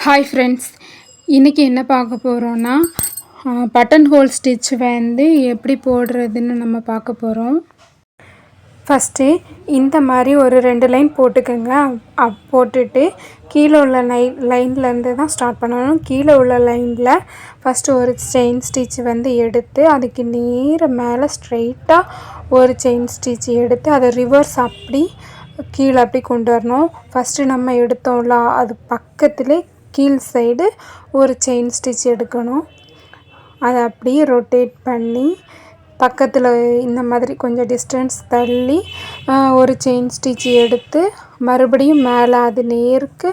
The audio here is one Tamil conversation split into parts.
ஹாய் ஃப்ரெண்ட்ஸ், இன்றைக்கி என்ன பார்க்க போகிறோன்னா பட்டன் ஹோல் ஸ்டிச் வந்து எப்படி போடுறதுன்னு நம்ம பார்க்க போகிறோம். ஃபஸ்ட்டு இந்த மாதிரி ஒரு 2 லைன் போட்டுக்கோங்க. போட்டுட்டு கீழே உள்ள லைன்லேருந்து தான் ஸ்டார்ட் பண்ணணும். கீழே உள்ள லைனில் ஃபஸ்ட்டு ஒரு செயின் ஸ்டிச் வந்து எடுத்து அதுக்கு நேர மேலே ஸ்ட்ரெயிட்டாக ஒரு செயின் ஸ்டிச் எடுத்து அதை ரிவர்ஸ் அப்படி கீழே அப்படி கொண்டு வரணும். ஃபஸ்ட்டு நம்ம எடுத்தோம்ல அது பக்கத்துலேயே கீழ் சைடு ஒரு செயின் ஸ்டிச் எடுக்கணும். அதை அப்படியே ரொட்டேட் பண்ணி பக்கத்தில் இந்த மாதிரி கொஞ்சம் டிஸ்டன்ஸ் தள்ளி ஒரு செயின் ஸ்டிச் எடுத்து மறுபடியும் மேலே அது நேருக்கு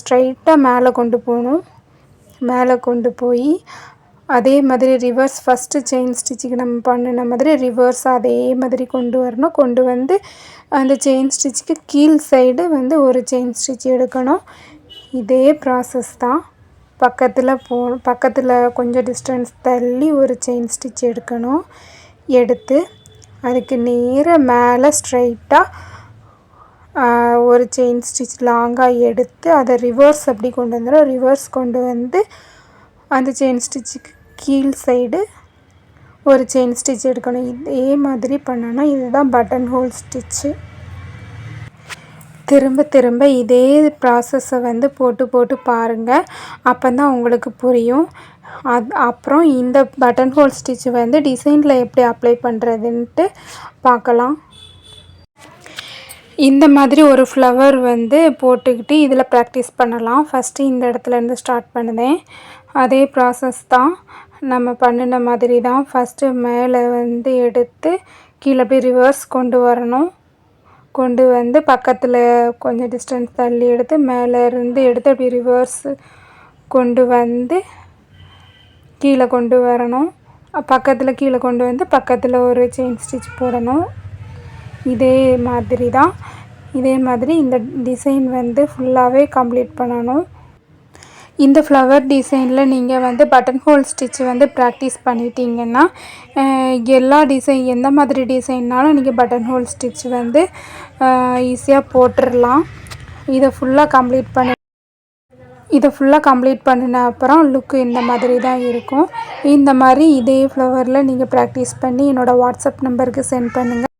ஸ்ட்ரைட்டாக மேலே கொண்டு போகணும். மேலே கொண்டு போய் அதே மாதிரி ரிவர்ஸ் ஃபஸ்ட்டு செயின் ஸ்டிச்சுக்கு நம்ம பண்ணின மாதிரி ரிவர்ஸ் அதே மாதிரி கொண்டு வரணும். கொண்டு வந்து அந்த செயின் ஸ்டிச்சுக்கு கீழ் சைடு வந்து ஒரு செயின் ஸ்டிச் எடுக்கணும். இதே ப்ராசஸ் தான். பக்கத்தில் கொஞ்சம் டிஸ்டன்ஸ் தள்ளி ஒரு செயின் ஸ்டிச் எடுக்கணும். எடுத்து அதுக்கு நேராக மேலே ஸ்ட்ரைட்டாக ஒரு செயின் ஸ்டிச் லாங்காக எடுத்து அதை ரிவர்ஸ் அப்படி கொண்டு வந்துடும். ரிவர்ஸ் கொண்டு வந்து அந்த செயின் ஸ்டிச்சுக்கு கீழ் சைடு ஒரு செயின் ஸ்டிச் எடுக்கணும். இதே மாதிரி பண்ணணும். இதுதான் பட்டன் ஹோல் ஸ்டிச்சு. திரும்ப திரும்ப இதே ப்ராசஸை வந்து போட்டு பாருங்கள். அப்போ தான் உங்களுக்கு புரியும். அப்புறம் இந்த பட்டன் ஹோல் ஸ்டிச் வந்து டிசைனில் எப்படி அப்ளை பண்ணுறதுன்ட்டு பார்க்கலாம். இந்த மாதிரி ஒரு ஃப்ளவர் வந்து போட்டுக்கிட்டு இதில் ப்ராக்டிஸ் பண்ணலாம். ஃபஸ்ட்டு இந்த இடத்துலேருந்து ஸ்டார்ட் பண்ணுதேன். அதே ப்ராசஸ் தான். நம்ம பண்ணின மாதிரி தான். ஃபஸ்ட்டு மேலே வந்து எடுத்து கீழே போய் ரிவர்ஸ் கொண்டு வரணும். கொண்டு வந்து பக்கத்தில் கொஞ்சம் டிஸ்டன்ஸ் தள்ளி எடுத்து மேலே இருந்து எடுத்து அப்படி ரிவர்ஸ் கொண்டு வந்து கீழே கொண்டு வரணும். பக்கத்தில் கீழே கொண்டு வந்து பக்கத்தில் ஒரு செயின் ஸ்டிச் போடணும். இதே மாதிரி தான். இதே மாதிரி இந்த டிசைன் வந்து ஃபுல்லாகவே கம்ப்ளீட் பண்ணணும். இந்த ஃப்ளவர் டிசைனில் நீங்கள் வந்து பட்டன் ஹோல் ஸ்டிச் வந்து ப்ராக்டிஸ் பண்ணிட்டீங்கன்னா எல்லா எந்த மாதிரி டிசைன்னாலும் நீங்கள் பட்டன் ஹோல் ஸ்டிச் வந்து ஈஸியாக போட்டுடலாம். இதை ஃபுல்லாக கம்ப்ளீட் பண்ணின அப்புறம் லுக்கு இந்த மாதிரி தான் இருக்கும். இந்த மாதிரி இதே ஃப்ளவரில் நீங்கள் ப்ராக்டிஸ் பண்ணி என்னோடய வாட்ஸ்அப் நம்பருக்கு சென்ட் பண்ணுங்கள்.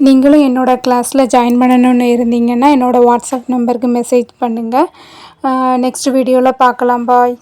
நீங்களும் என்னோடய கிளாஸில் ஜாயின் பண்ணணுன்னு இருந்தீங்கன்னா என்னோடய வாட்ஸ்அப் நம்பருக்கு மெசேஜ் பண்ணுங்கள். நெக்ஸ்ட் வீடியோவில் பார்க்கலாம். பாய்.